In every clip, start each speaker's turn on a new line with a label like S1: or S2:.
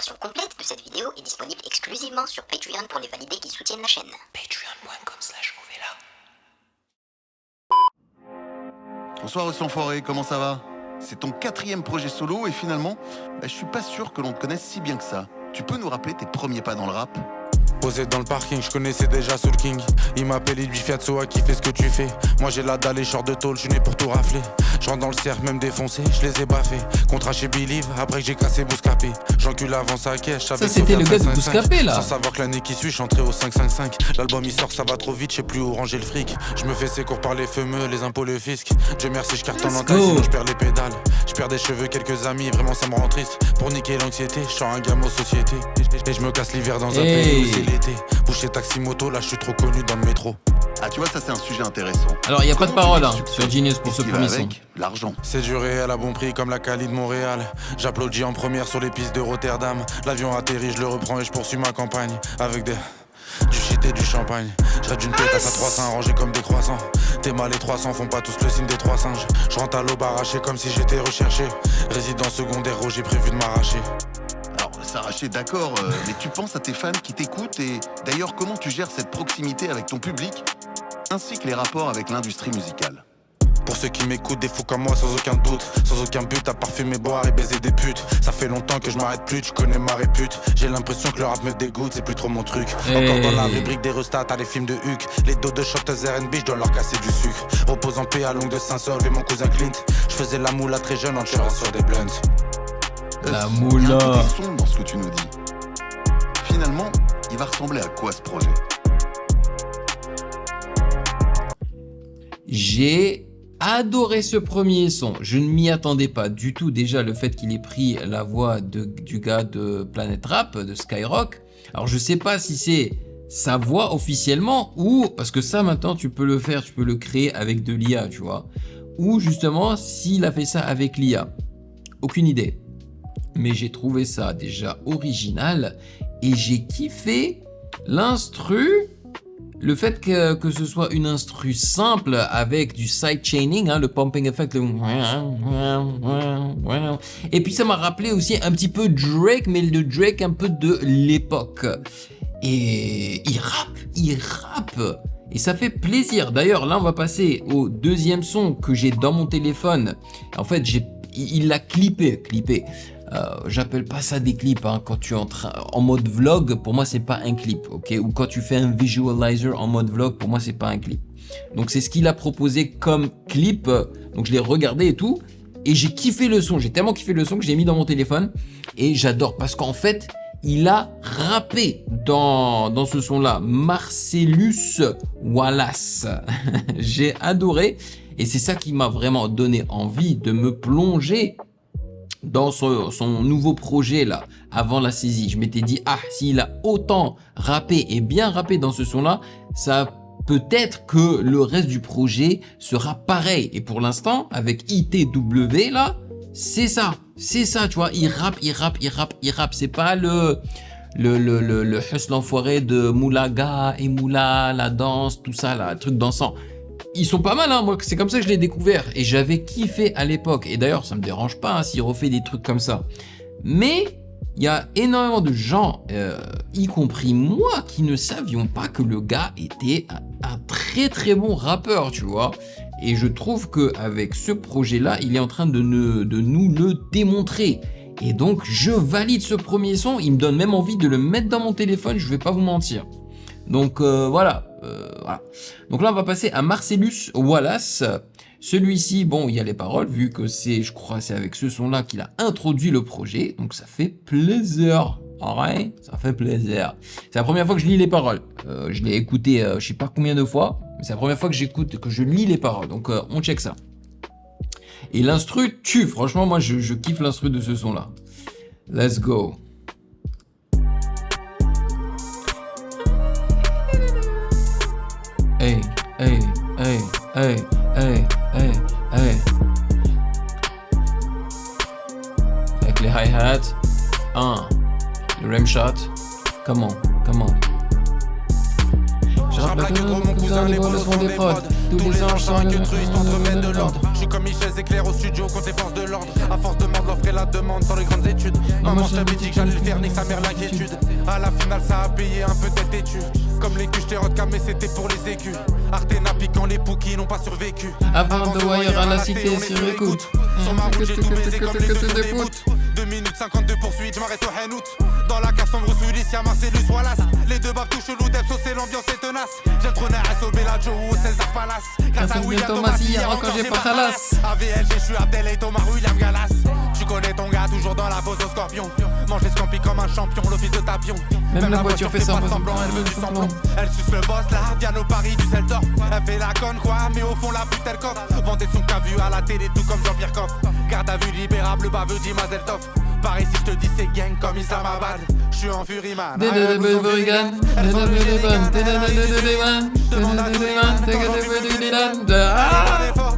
S1: version complète de cette vidéo est disponible exclusivement sur Patreon pour les validés qui soutiennent la chaîne. Patreon.com/Ovela.
S2: Bonsoir aux enfoirés, comment ça va? C'est ton 4e projet solo et finalement, je suis pas sûr que l'on te connaisse si bien que ça. Tu peux nous rappeler tes premiers pas dans le rap?
S3: Posé dans le parking, je connaissais déjà Soul King. Il m'appelle, il lui Fiat Soa qui fait ce que tu fais. Moi j'ai la dalle et short de tôle, je suis né pour tout rafler. Je rentre dans le cercle, même défoncé, je les ai baffés. Contrat chez Believe, après que j'ai cassé Bouscapé. J'encule avant sa caisse,
S4: Ça c'était le gars de Bouscapé là.
S3: Sans savoir que l'année qui suit, je suis entré au 555. L'album il sort, ça va trop vite, je sais plus où ranger le fric. Je me fais ses cours par les fameux, les impôts, le fisc. Dieu merci, je cartonne en taille, sinon je perds les pédales. Je perds des cheveux, quelques amis, vraiment ça me rend triste. Pour niquer l'anxiété, je sors un gamme aux sociétés. Et je me casse l'hiver dans un pays où c'est l'été. Boucher taxi moto, là je suis trop connu dans le métro.
S2: Ah tu vois, ça c'est un sujet intéressant.
S4: Alors il n'y a pas de
S2: Comment
S4: parole
S2: tu
S4: hein, sur Genius pour ce premier son.
S2: L'argent.
S3: C'est du réel à bon prix comme la Cali de Montréal. J'applaudis en première sur les pistes de Rotterdam. L'avion atterrit, je le reprends et je poursuis ma campagne. Avec du shit et du champagne. Je rêve d'une pétasse à 300 rangées comme des croissants. T'es mal les 300 font pas tous le signe des 3 singes. Je rentre à l'aube arraché comme si j'étais recherché. Résident secondaire, j'ai prévu de m'arracher.
S2: Alors s'arracher d'accord, mais tu penses à tes fans qui t'écoutent et d'ailleurs comment tu gères cette proximité avec ton public ainsi que les rapports avec l'industrie musicale?
S3: Pour ceux qui m'écoutent, des fous comme moi sans aucun doute. Sans aucun but à part fumer, boire et baiser des putes. Ça fait longtemps que je m'arrête plus, tu connais ma répute. J'ai l'impression que le rap me dégoûte, c'est plus trop mon truc. Encore dans la rubrique des restats, t'as les films de Huck. Les dos de shotters R&B, je dois leur casser du sucre. Repose en paix à longue de Saint-Saul et mon cousin Clint. Je faisais la moula très jeune en tirant sur des blunts.
S4: La
S2: Il y a
S4: moula.
S2: un côté sombre dans ce que tu nous dis. Finalement, il va ressembler à quoi ce projet?
S4: J'ai adoré ce premier son. Je ne m'y attendais pas du tout. Déjà, le fait qu'il ait pris la voix du gars de Planet Rap, de Skyrock. Alors, je sais pas si c'est sa voix officiellement ou... Parce que ça, maintenant, tu peux le faire. Tu peux le créer avec de l'IA, tu vois. Ou justement, s'il a fait ça avec l'IA. Aucune idée. Mais j'ai trouvé ça déjà original. Et j'ai kiffé l'instru... Le fait que ce soit une instru simple avec du sidechaining, hein, le pumping effect, et puis ça m'a rappelé aussi un petit peu Drake, mais le Drake un peu de l'époque. Et il rappe, et ça fait plaisir. D'ailleurs, là, on va passer au deuxième son que j'ai dans mon téléphone. En fait, il l'a clippé. J'appelle pas ça des clips hein. Quand tu es en mode vlog, pour moi c'est pas un clip, ok? Ou quand tu fais un visualizer en mode vlog, pour moi c'est pas un clip. Donc c'est ce qu'il a proposé comme clip. Donc je l'ai regardé et tout, et j'ai kiffé le son. J'ai tellement kiffé le son que j'ai mis dans mon téléphone et j'adore parce qu'en fait il a rappé dans ce son-là. Marcellus Wallace. J'ai adoré et c'est ça qui m'a vraiment donné envie de me plonger dans son nouveau projet là, avant la saisie. Je m'étais dit, ah, s'il a autant rappé et bien rappé dans ce son-là, ça peut-être que le reste du projet sera pareil. Et pour l'instant, avec ITW là, c'est ça, tu vois, il rappe. C'est pas le Huss l'enfoiré de Moulaga et Moula, la danse, tout ça là, truc dansant. Ils sont pas mal, hein. Moi c'est comme ça que je l'ai découvert et j'avais kiffé à l'époque. Et d'ailleurs ça me dérange pas hein, s'il refait des trucs comme ça. Mais il y a énormément de gens, y compris moi, qui ne savions pas que le gars était un très très bon rappeur, tu vois. Et je trouve qu'avec ce projet-là, il est en train de nous le démontrer. Et donc je valide ce premier son, il me donne même envie de le mettre dans mon téléphone, je vais pas vous mentir. Donc voilà. Donc là on va passer à Marcellus Wallace. Celui-ci, bon, il y a les paroles vu que je crois c'est avec ce son là qu'il a introduit le projet, donc ça fait plaisir. Ouais, ça fait plaisir. C'est la première fois que je lis les paroles. Je l'ai écouté je sais pas combien de fois, mais c'est la première fois que je lis les paroles, donc on check ça. Et l'instru tue, franchement moi je kiffe l'instru de ce son là. Let's go. Hey, hey, hey, hey, hey, hey, hey. Avec les hi-hats. Le rim shot. Come on. Je rappelle que gros mon cousin les balles sont des potes.
S3: Tous les anges sont inquiétés, ils t'entremettent de l'ordre. Je suis comme Michel Zéclair au studio contre les forces de l'ordre. À force de mordre l'offre et la demande sans les grandes études. Maman, je t'avais dit que j'allais le faire, nique sa mère l'inquiétude. À la finale, ça a payé un peu tête têtu. Comme les cuches, t'es rodcam, mais c'était pour les écus. Artena piquant les pouquis n'ont pas survécu.
S4: Avant de Wire à la cité sur écoute.
S3: Sur ma route, j'ai tout baisé comme les jeux des bouts. 2 minutes 52 poursuites, je m'arrête au Henout. Dans la cave sombre sous Y'a Marcellus Wallace. Les deux babes touchent chelou, Deb saucé, l'ambiance est tenace. J'ai le trône à Bellagio ou au César Palace. Grâce à William Thomas, hier encore j'ai pas Halas. AVL, je suis Abdel et Thomas William Galas. Tu connais ton gars, toujours dans la pose au scorpion. Mange les scampis comme un champion, l'office de tapion.
S4: Même la voiture fait
S3: semblant, elle veut du semblant. Elle suce le boss là, vient au Paris du Zeldorf. Elle fait la conne quoi, mais au fond la pute elle coffre. Vendait son cas vu à la télé, tout comme Jean-Pierre Coff. Garde à vue libérable, baveux dit Mazel Tov. Par ici je te dis c'est gang comme Islamabad. Je suis en furie man.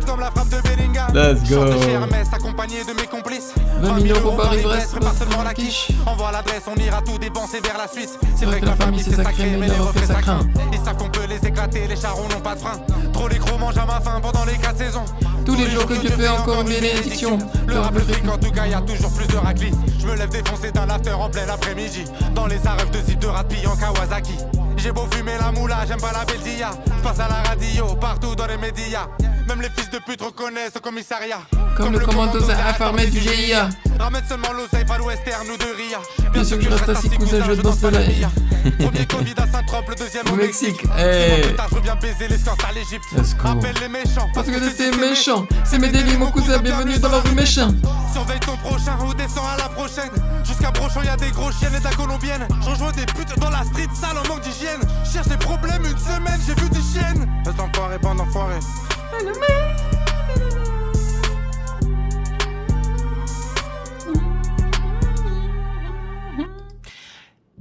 S3: Comme la frappe de Bellingham.
S4: Let's go.
S3: Chez Hermès accompagné de mes complices.
S4: 20 000 € Paris-Brest,
S3: prépare seulement la quiche. Envoie l'adresse, on ira tout dépenser vers la Suisse. C'est vrai que la famille c'est sacré, mais les reflets ça craint. Ils savent qu'on peut les éclater, les charrons n'ont pas de frein. Trop les gros mangent à ma faim pendant les 4 saisons.
S4: Tous les jours que Dieu fait encore une bénédiction.
S3: Le rap fric en tout cas y'a toujours plus de raclis. Je me lève défoncé d'un after en plein après-midi. Dans les arrêts de zip de rat en Kawasaki. J'ai beau fumer la moula, j'aime pas la Beldia. J'passe à la radio, partout dans les médias. Même les fils de pute reconnaissent au commissariat.
S4: Comme le commando informé du GIA.
S3: Ramène seulement l'oseille, pas le western ou de Ria.
S4: Bien sûr que je reste assis, cousin, je danse de la
S3: Premier Covid à Saint-Trope, le deuxième
S4: au Mexique.
S3: Je reviens baiser l'escorte à l'Egypte. Appelle les méchants.
S4: Parce que t'étais méchant. C'est mes délits, mon cousin, bienvenue dans la rue méchant.
S3: Surveille ton prochain ou descends à la prochaine. Jusqu'à Brochon, y'a des gros chiennes et de la colombienne. Je rejoins des putes dans la street sale en manque d'hygiène. Cherche des problèmes une semaine, j'ai vu des chiennes. Reste enfoiré, bande enfoiré.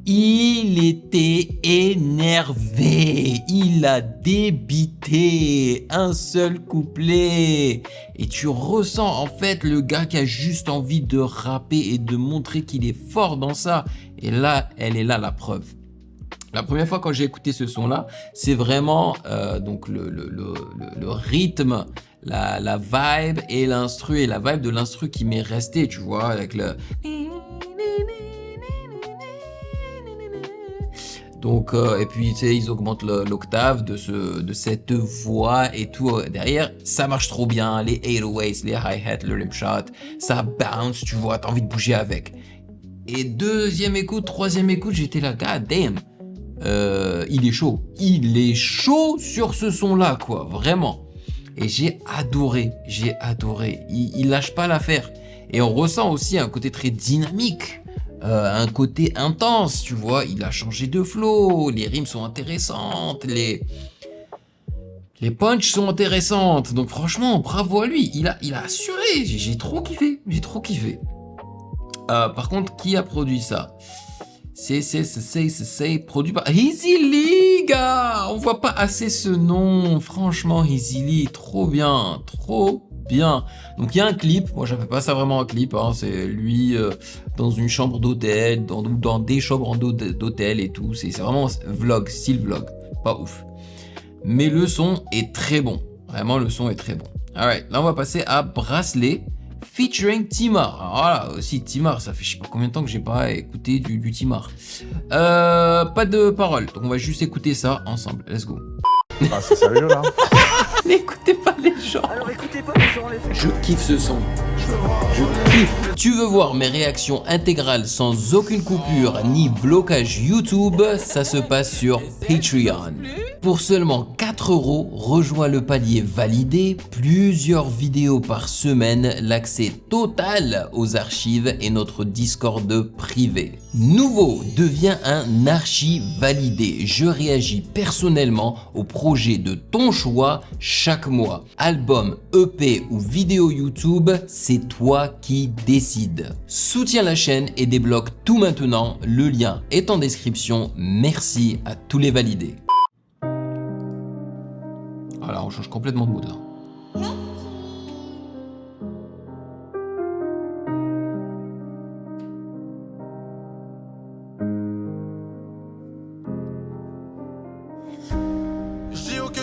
S4: Il était énervé, il a débité un seul couplet et tu ressens en fait le gars qui a juste envie de rapper et de montrer qu'il est fort dans ça. Et là, elle est là la preuve. La première fois quand j'ai écouté ce son là, c'est vraiment donc le rythme, la vibe et l'instru et la vibe de l'instru qui m'est resté, tu vois, avec le... Donc, et puis, tu sais, ils augmentent l'octave de cette voix et tout derrière. Ça marche trop bien, les 808s, les hi-hats, le rimshot, ça bounce, tu vois, t'as envie de bouger avec. Et deuxième écoute, troisième écoute, j'étais là, god damn, il est chaud sur ce son-là, quoi, vraiment. Et j'ai adoré, il lâche pas l'affaire. Et on ressent aussi un côté très dynamique. Un côté intense, tu vois, il a changé de flow, les rimes sont intéressantes, les punchs sont intéressantes, donc franchement, bravo à lui, il a assuré, j'ai trop kiffé. Par contre, qui a produit ça? C'est produit par Easy Lee, gars, on voit pas assez ce nom, franchement, Easy Lee, trop bien. Donc il y a un clip, moi j'appelle pas ça vraiment un clip, hein. C'est lui dans une chambre d'hôtel, dans des chambres d'hôtel et tout, c'est vraiment vlog, style vlog, pas ouf. Mais le son est très bon, vraiment le son est très bon. Alright, là on va passer à Bracelet featuring Timar. Alors voilà, aussi Timar, ça fait je sais pas combien de temps que j'ai pas écouté du Timar. Pas de paroles, donc on va juste écouter ça ensemble, let's go.
S5: Ah, c'est sérieux là?
S4: N'écoutez pas les gens.
S6: Alors écoutez pas les gens, les
S4: Je kiffe ce son. Je kiffe. Tu veux voir mes réactions intégrales sans aucune coupure ni blocage YouTube? Ça se passe sur Patreon. Pour seulement 4 €, rejoins le palier validé, plusieurs vidéos par semaine, l'accès total aux archives et notre Discord privé. Nouveau, deviens un archi validé. Je réagis personnellement au projet de ton choix chaque mois. Album, EP ou vidéo YouTube, c'est toi qui décides. Soutiens la chaîne et débloque tout maintenant. Le lien est en description. Merci à tous les validés. Voilà, on change complètement de mood là.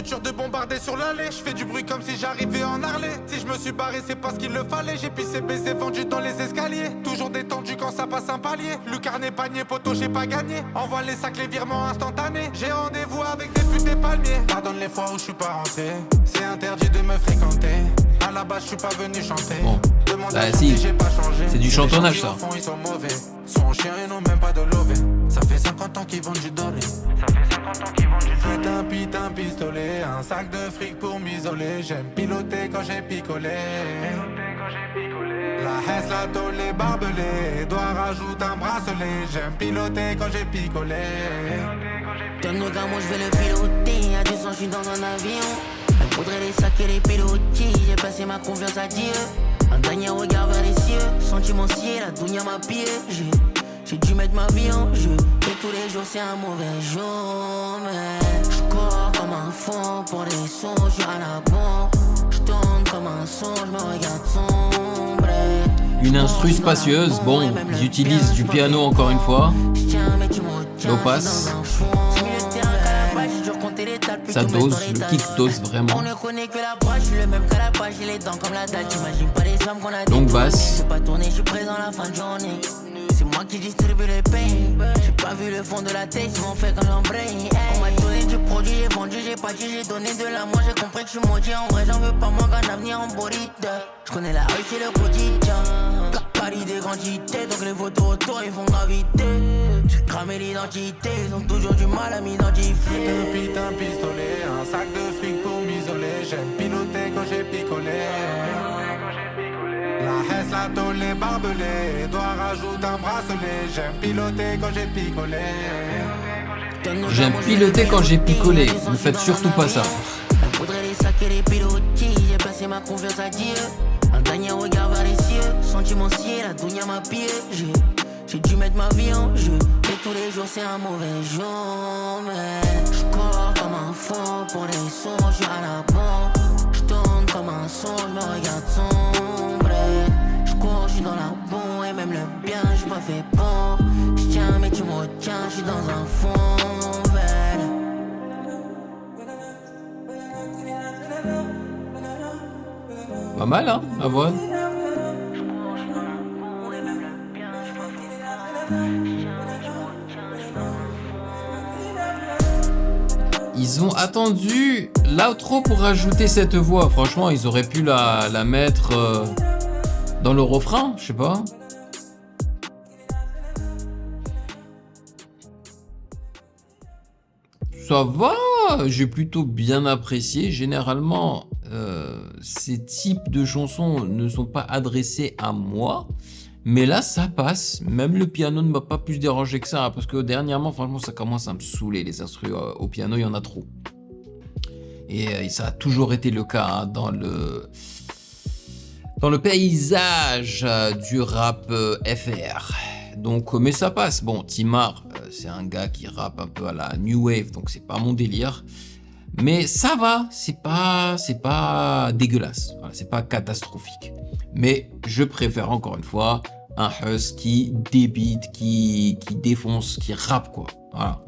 S3: voiture de bombarder sur l'allée. Je fais du bruit comme si j'arrivais en Harley. Si je me suis barré, c'est parce qu'il le fallait. J'ai pissé, baisé, vendu dans les escaliers. Toujours détendu quand ça passe un palier. Lucarné, panier, poteau, j'ai pas gagné. Envoie les sacs, les virements instantanés. J'ai rendez-vous avec des putes des palmiers. Pardonne les fois où je suis pas rentré. C'est interdit de me fréquenter. À la base, je suis pas venu chanter.
S4: Bon. Bah si, c'est du chantonnage ça.
S3: Ils sont mauvais. Son chien, ils n'ont même pas de lové. Ça fait 50 ans qu'ils vendent du doré. Putain, pistolet. Un sac de fric pour m'isoler. J'aime piloter quand j'ai picolé. La Hesse, la tôle, les barbelés. Doigt rajoute un bracelet. J'aime piloter quand j'ai picolé.
S5: Donne le gars, moi je vais le piloter. À 200, je suis dans un avion. Elle faudrait les sacs et les pilotis. J'ai passé ma confiance à Dieu. Un dernier regard vers les cieux. Sentimentiel, la dounia m'a pied. J'ai dû mettre ma vie en jeu. Et tous les jours c'est un mauvais jour. Mais j'cours comme un fond pour les sons. J'suis à la bombe. J'tourne comme un son. J'me regarde sombrer.
S4: Une instru spacieuse. Bon, ils utilisent du piano encore une fois. Low pass. Ça dose, le kick dose vraiment. Donc basse.
S5: C'est moi qui distribue les payes. J'ai pas vu le fond de la tête, ils m'ont fait comme l'embraye. On m'a donné du produit, j'ai vendu, j'ai pas dit, j'ai donné de l'amour. J'ai compris que je suis maudit, en vrai j'en veux pas moins qu'un avenir en borite. Je connais la rue, c'est le quotidien. Paris des grandités, donc les photos autour ils font graviter. J'ai cramé l'identité, ils ont toujours du mal à m'identifier.
S3: Putain, pistolet, un sac de fric pour m'isoler. J'aime piloter quand j'ai picolé. La Hesse, la tôle, les barbelés. Doigt rajoute un bracelet. J'aime piloter quand j'ai picolé.
S4: J'aime piloter quand j'ai picolé. Ne faites surtout pas ça.
S5: Faudrait les sacs et les pilotis. J'ai passé ma confiance à Dieu. Un dernier regard vers les cieux. Sentimentiel, la dounia m'a pied. J'ai dû mettre ma vie en jeu. Et tous les jours c'est un mauvais jour. Mais j'cours comme un fond pour les sons. J'suis à la bombe. J'tourne comme un son. J'me regarde sombrer. J'cours, j'suis dans la bombe. Et même le bien, j'suis pas fait bon. J'tiens mais tu me retiens. J'suis dans un fond vert.
S4: Pas mal hein, la voix. Ils ont attendu l'outro pour rajouter cette voix. Franchement, ils auraient pu la mettre dans le refrain, je sais pas. Ça va, j'ai plutôt bien apprécié. Généralement, ces types de chansons ne sont pas adressés à moi. Mais là, ça passe. Même le piano ne m'a pas plus dérangé que ça. Parce que dernièrement, franchement, ça commence à me saouler. Les instruments au piano, il y en a trop. Et ça a toujours été le cas hein, dans le paysage du rap FR. Donc, mais ça passe. Bon, Timar, c'est un gars qui rappe un peu à la New Wave. Donc, c'est pas mon délire. Mais ça va. C'est pas dégueulasse. Voilà, c'est pas catastrophique. Mais je préfère encore une fois un Huss qui débite, qui défonce, qui rappe quoi. Voilà.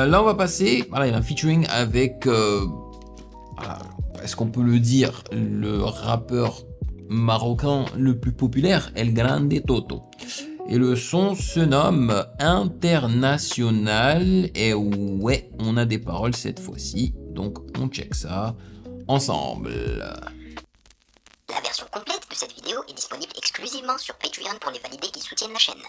S4: Là on va passer. Voilà, il y a un featuring avec. Voilà, est-ce qu'on peut le dire, le rappeur marocain le plus populaire, El Grande Toto. Et le son se nomme International. Et ouais, on a des paroles cette fois-ci. Donc on check ça ensemble.
S1: La version complète de cette vidéo est disponible exclusivement sur Patreon pour les validés qui soutiennent la chaîne.